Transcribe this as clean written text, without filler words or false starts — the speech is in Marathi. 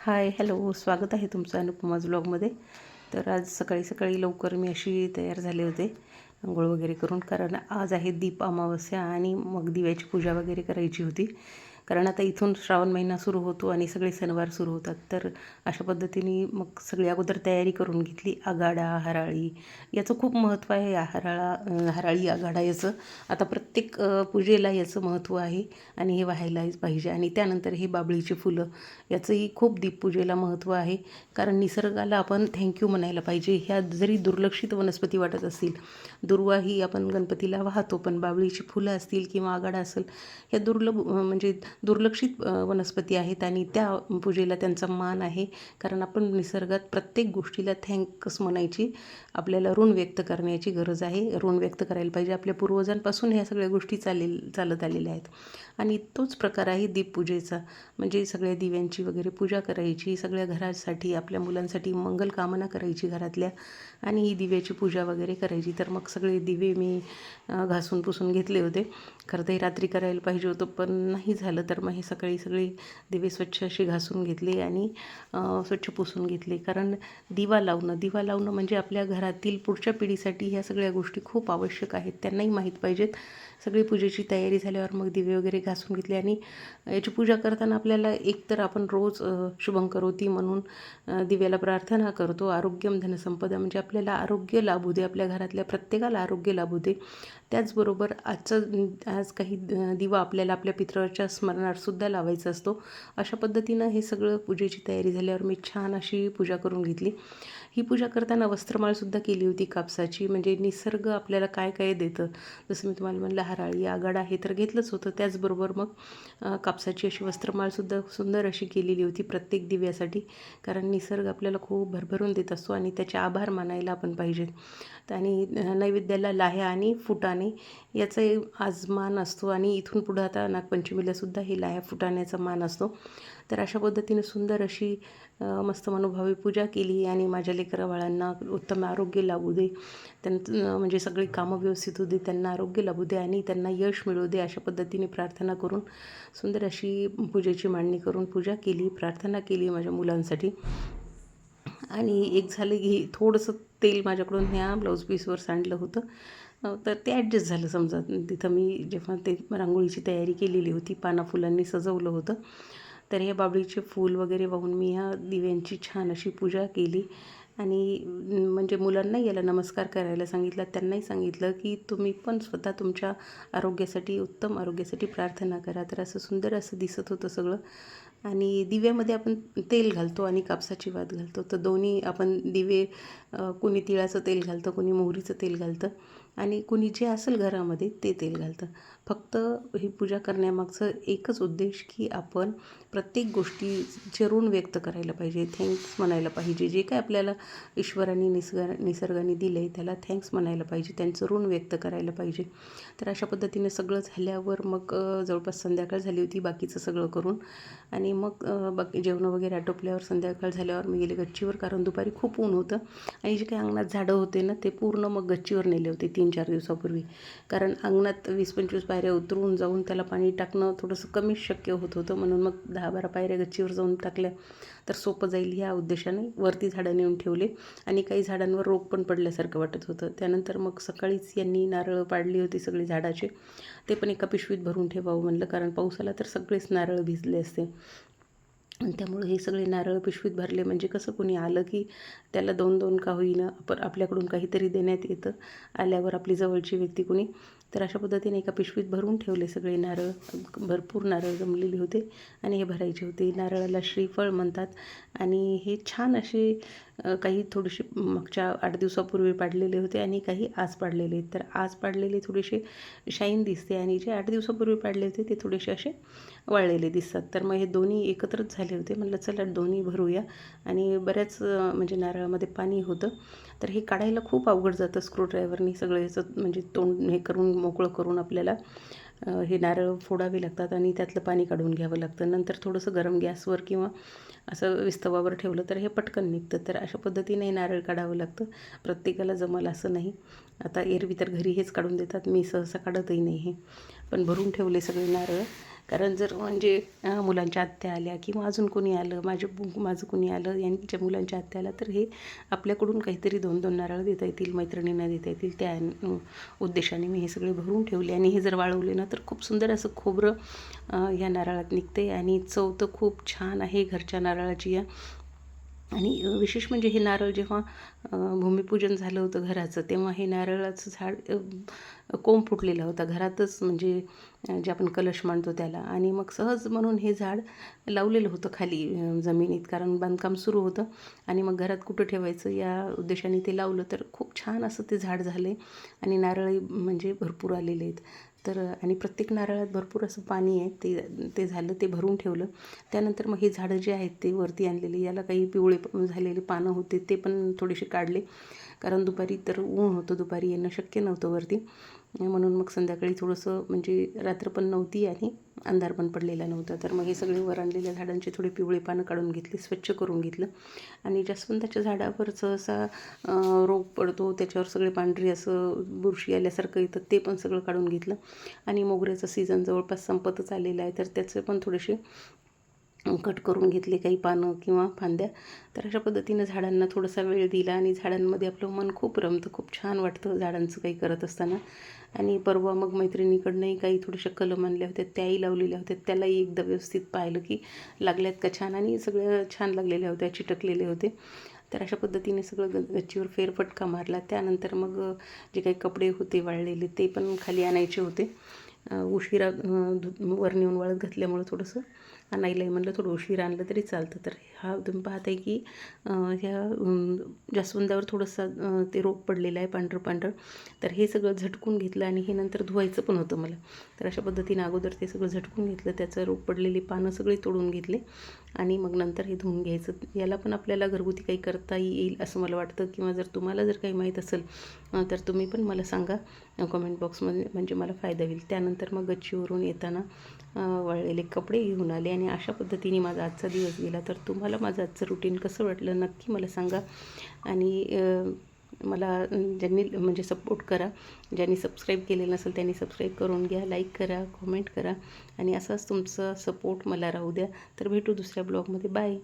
हाय, हॅलो. स्वागत आहे तुमचं अनुपमाज व्लॉगमध्ये. तर आज सकाळी सकाळी लवकर मी अशी तयार झाले होते अंघोळ वगैरे करून, कारण आज आहे दीप अमावस्या आणि मग दिव्याची पूजा वगैरे करायची होती. कारण आता इथून श्रावण महिना सुरू होतो आणि सगळे सणवार सुरू होतात. तर अशा पद्धतीने मग सगळी अगोदर तयारी करून घेतली. आघाडा, हराळी याचं खूप महत्त्व आहे. हराळी आघाडा याचं आता प्रत्येक पूजेला याचं महत्त्व आहे आणि हे व्हायलाच पाहिजे. आणि त्यानंतर हे बाबळीची फुलं याचंही खूप दीपपूजेला महत्त्व आहे. कारण निसर्गाला आपण थँक्यू म्हणायला पाहिजे. ह्या जरी दुर्लक्षित वनस्पती वाटत असतील, दुर्वा ही आपण गणपतीला वाहतो, पण बाबळीची फुलं असतील किंवा आघाडा असेल, ह्या म्हणजे दुर्लक्षित वनस्पती आहेत आणि त्या पूजेला त्यांचा मान आहे. कारण आपण निसर्गात प्रत्येक गोष्टीला थँक्स म्हणायची, आपल्याला ऋण व्यक्त करण्याची गरज आहे. ऋण व्यक्त करायला पाहिजे. आपल्या पूर्वजांपासून ह्या सगळ्या गोष्टी चालत आलेल्या आहेत आणि तोच प्रकार आहे दीपपूजेचा. म्हणजे सगळ्या दिव्यांची वगैरे पूजा करायची, सगळ्या घरासाठी आपल्या मुलांसाठी मंगल कामना करायची घरातल्या, आणि ही दिव्याची पूजा वगैरे करायची. तर मग सगळे दिवे मी घासून पुसून घेतले होते. खरं तर रात्री करायला पाहिजे होतं, पण नाही झालं. तर मग हे सकाळी सगळे दिवे स्वच्छ असे घासून घेतले आणि स्वच्छ पुसून घेतले. कारण दिवा लावणं म्हणजे आपल्या घरातील पुढच्या पिढीसाठी ह्या सगळ्या गोष्टी खूप आवश्यक आहेत. त्यांनाही माहीत पाहिजेत. सगळी पूजेची तयारी झाल्यावर मग दिवे वगैरे घासून घेतले. आणि याची पूजा करताना आपल्याला एकतर आपण रोज शुभंकरोती म्हणून दिव्याला प्रार्थना करतो. आरोग्यम धनसंपदा, म्हणजे आपल्याला आरोग्य लाभू दे, आपल्या घरातल्या प्रत्येकाला आरोग्य लाभू दे. त्याचबरोबर आज काही दिवा आपल्याला आपल्या पितराच्या स्मरणार्थसुद्धा लावायचा असतो. अशा पद्धतीनं हे सगळं पूजेची तयारी झाल्यावर मी छान अशी पूजा करून घेतली. ही पूजा करताना वस्त्रमाळसुद्धा केली होती कापसाची. म्हणजे निसर्ग आपल्याला काय काय देतं, जसं मी तुम्हाला म्हणलं हराळी आघाडा हे तर घेतलंच होतं, त्याचबरोबर मग कापसाची अशी वस्त्रमाळसुद्धा सुंदर अशी केलेली होती प्रत्येक दिव्यासाठी. कारण निसर्ग आपल्याला खूप भरभरून देत असतो आणि त्याचे आभार मानायला आपण पाहिजेत. आणि नैवेद्याला लाह्या आणि फुटाणे याचा आज मान असतो. आणि इथून पुढं आता नागपंचमीलासुद्धा हे लाह्या फुटाण्याचा मान असतो. तर अशा पद्धतीने सुंदर अशी मस्त मनोभावी पूजा केली. आणि माझ्या लेकराबाळांना उत्तम आरोग्य लाभू दे, त्यांचं म्हणजे सगळी कामं व्यवस्थित होऊ दे, त्यांना आरोग्य लाभू दे आणि त्यांना यश मिळू दे, अशा पद्धतीने प्रार्थना करून सुंदर अशी पूजेची मांडणी करून पूजा केली, प्रार्थना केली माझ्या मुलांसाठी. आणि एक झालं की थोडंसं तेल माझ्याकडून ह्या ब्लाऊज पीसवर सांडलं होतं. तर ते ॲडजस्ट झालं समजा. तिथं मी जेव्हा ते रांगोळीची तयारी केलेली होती, पाना फुलांनी सजवलं होतं, तर हे बाबळीचे फूल वगैरे वाहून मी ह्या दिव्यांची छान अशी पूजा केली. आणि म्हणजे मुलांनाही याला नमस्कार करायला सांगितलं. त्यांनाही सांगितलं की तुम्ही पण स्वतः तुमच्या आरोग्यासाठी, उत्तम आरोग्यासाठी प्रार्थना करा. तर असं सुंदर असं दिसत होतं सगळं. आणि दिव्यामध्ये आपण तेल घालतो आणि कापसाची वात घालतो. तर दोन्ही आपण दिवे, कोणी तिळाचं तेल घालतं, कोणी मोहरीचं तेल घालतं आणि कोणी जे असेल घरामध्ये ते तेल घालतं. फक्त ही पूजा करण्यामागचं एकच उद्देश की आपण प्रत्येक गोष्टीचे ऋण व्यक्त करायला पाहिजे, थँक्स म्हणायला पाहिजे. जे काय आपल्याला ईश्वराने निसर्गाने दिलं आहे त्याला थँक्स म्हणायला पाहिजे, त्यांचं ऋण व्यक्त करायला पाहिजे. तर अशा पद्धतीने सगळं झाल्यावर मग जवळपास संध्याकाळ झाली होती बाकीचं सगळं करून. आणि मग बाकी जेवणं वगैरे आटोपल्यावर संध्याकाळ झाल्यावर मी गेले गच्चीवर, कारण दुपारी खूप ऊन होतं. आणि जे काही अंगणात झाडं होते ना, ते पूर्ण मग गच्चीवर नेले होते 3-4 दिवसापूर्वी. कारण अंगणात 20-25 पायऱ्या उतरून जाऊन त्याला पाणी टाकणं थोडंसं कमीच शक्य होत होतं. म्हणून मग 10-12 पायऱ्या गच्चीवर जाऊन टाकल्या तर सोपं जाईल ह्या उद्देशाने वरती झाडं नेऊन ठेवले. आणि काही झाडांवर रोग पण पडल्यासारखं वाटत होतं. त्यानंतर मग सकाळीच यांनी नारळ पाडली होती सगळी झाडाचे, ते पण एका पिशवीत भरून ठेवावं म्हणलं, कारण पाऊस आला तर सगळेच नारळ भिजले असते. आणि त्यामुळे हे सगळे नारळ पिशवीत भरले, म्हणजे कसं कोणी आलं की त्याला 2-2 का होईना आपण आपल्याकडून काहीतरी देण्यात येतं, आल्यावर आपली जवळची व्यक्ती कोणी. तर अशा पद्धतीने एका पिशवीत भरून ठेवले सगळे नारळ. भरपूर नारळ जमलेले होते आणि हे भरायचे होते. नारळाला श्रीफळ म्हणतात. आणि हे छान असे काही थोडेसे मागच्या 8 दिवसापूर्वी पाडलेले होते आणि काही आज पाडलेले आहेत. तर आज पाडलेले थोडेसे शाईन दिसते आणि जे 8 दिवसापूर्वी पाडले होते ते थोडेसे असे वाळलेले दिसतात. तर मग हे दोन्ही एकत्रच झाले होते. म्हटलं चला दोन्ही भरूया. आणि बऱ्याच म्हणजे नारळामध्ये पाणी होतं, तर हे काढायला खूप अवघड जातं. स्क्रूड्रायव्हरनी सगळं ह्याचं म्हणजे तोंड हे करून मोकळं करून आपल्याला हे नारळ फोडावे लागतात आणि त्यातलं पाणी काढून घ्यावं लागतं. नंतर थोडंसं गरम गॅसवर किंवा असं विस्तवावर ठेवलं तर हे पटकन निघतं. तर अशा पद्धतीने हे नारळ काढावं लागतं. प्रत्येकाला जमल असं नाही. आता एरवी तर घरी हेच काढून देतात, मी सहसा काढतही नाही हे. पण भरून ठेवले सगळे नारळ, कारण जर म्हणजे मुलांच्या आत्या आल्या किंवा अजून कोणी आलं, माझं कोणी आलं, यांच्या मुलांच्या आत्या आल्या, तर हे आपल्याकडून काहीतरी 2-2 नारळ देता येतील, मैत्रिणींना देता येतील, त्या उद्देशाने मी हे सगळे भरून ठेवले. आणि हे जर वाळवले ना तर खूप सुंदर असं खोबरं या नारळात निघते आणि चव तर खूप छान आहे घरच्या नारळाची या. आणि विशेष म्हणजे हे नारळ जेव्हा भूमिपूजन झालं होतं घराचं, तेव्हा हे नारळाचं झाड कोंब फुटलेला होता घरातच, म्हणजे जे आपण कलश मांडतो त्याला. आणि मग सहज म्हणून हे झाड लावलेलं होतं खाली जमिनीत, कारण बांधकाम सुरू होतं आणि मग घरात कुठं ठेवायचं या उद्देशाने ते लावलं. तर खूप छान असं ते झाड झाले आणि नारळही म्हणजे भरपूर आलेले आहेत. तर आणि प्रत्येक नारळात भरपूर असं पाणी आहे, ते झालं, ते भरून ठेवलं. त्यानंतर मग हे झाडं जे आहेत ते वरती आणलेले, याला काही पिवळे झालेले पानं होते ते पण थोडेसे काढले, कारण दुपारी तर ऊन होतं, दुपारी येणं शक्य नव्हतं वरती. म्हणून मग संध्याकाळी थोडंसं म्हणजे रात्र पण नव्हती आणि अंधार पण पडलेला नव्हता. तर मग हे सगळे वर आणलेल्या झाडांचे थोडे पिवळे पानं काढून घेतले, स्वच्छ करून घेतलं. आणि जास्वंदाच्या झाडावर सहसा रोग पडतो, त्याच्यावर सगळे पांढरी असं बुरशी आल्यासारखं येतं, ते पण सगळं काढून घेतलं. आणि मोगऱ्याचं सीझन जवळपास संपतच आलेलं आहे, तर त्याचे पण थोडेसे कट करून घेतले, काही पानं किंवा फांद्या. तर अशा पद्धतीनं झाडांना थोडासा वेळ दिला आणि झाडांमध्ये आपलं मन खूप रमतं, खूप छान वाटतं झाडांचं काही करत असताना. आणि परवा मग मैत्रिणीकडनंही काही थोड्याशा कलम आणल्या होत्या, त्याही लावलेल्या होत्या, त्यालाही एकदा व्यवस्थित पाहिलं की लागल्यात का छान, आणि सगळ्या छान लागलेल्या होत्या, चिटकलेले होते. तर अशा पद्धतीने सगळं गच्चीवर फेरफटका मारला. त्यानंतर मग जे काही कपडे होते वाळलेले ते पण खाली आणायचे होते. उशिरा वर नेऊन वाळत घातल्यामुळं थोडंसं आणायलाही म्हणलं थोडं उशिरा आणलं तरी चालतं. तर हा तुम्ही पाहताय की ह्या जास्वंदावर थोडंसं ते रोग पडलेलं आहे पांढरं पांढरं. तर हे सगळं झटकून घेतलं आणि हे नंतर धुवायचं पण होतं मला. तर अशा पद्धतीने अगोदर ते सगळं झटकून घेतलं, त्याचं रोग पडलेली पानं सगळी तोडून घेतले आणि मग नंतर हे धुवून घ्यायचं. याला पण आपल्याला घरगुती काही करता येईल असं मला वाटतं, किंवा जर तुम्हाला जर काही माहीत असेल तर तुम्ही पण मला सांगा कमेंट बॉक्समध्ये, म्हणजे मला फायदा होईल. त्यानंतर मग गच्चीवरून येताना वाळलेले कपडे घेऊन आले आणि अशा पद्धतीने माझा आजचा दिवस गेला. तर तुम्हाला माझं आजचं रुटीन कसं वाटलं नक्की मला सांगा. आणि मला ज्यांनी म्हणजे सपोर्ट करा, ज्यांनी सबस्क्राईब केलेलं नसेल त्यांनी सबस्क्राईब करून घ्या, लाईक करा, कमेंट करा आणि असाच तुमचा सपोर्ट मला राहू द्या. तर भेटू दुसऱ्या ब्लॉगमध्ये. बाय.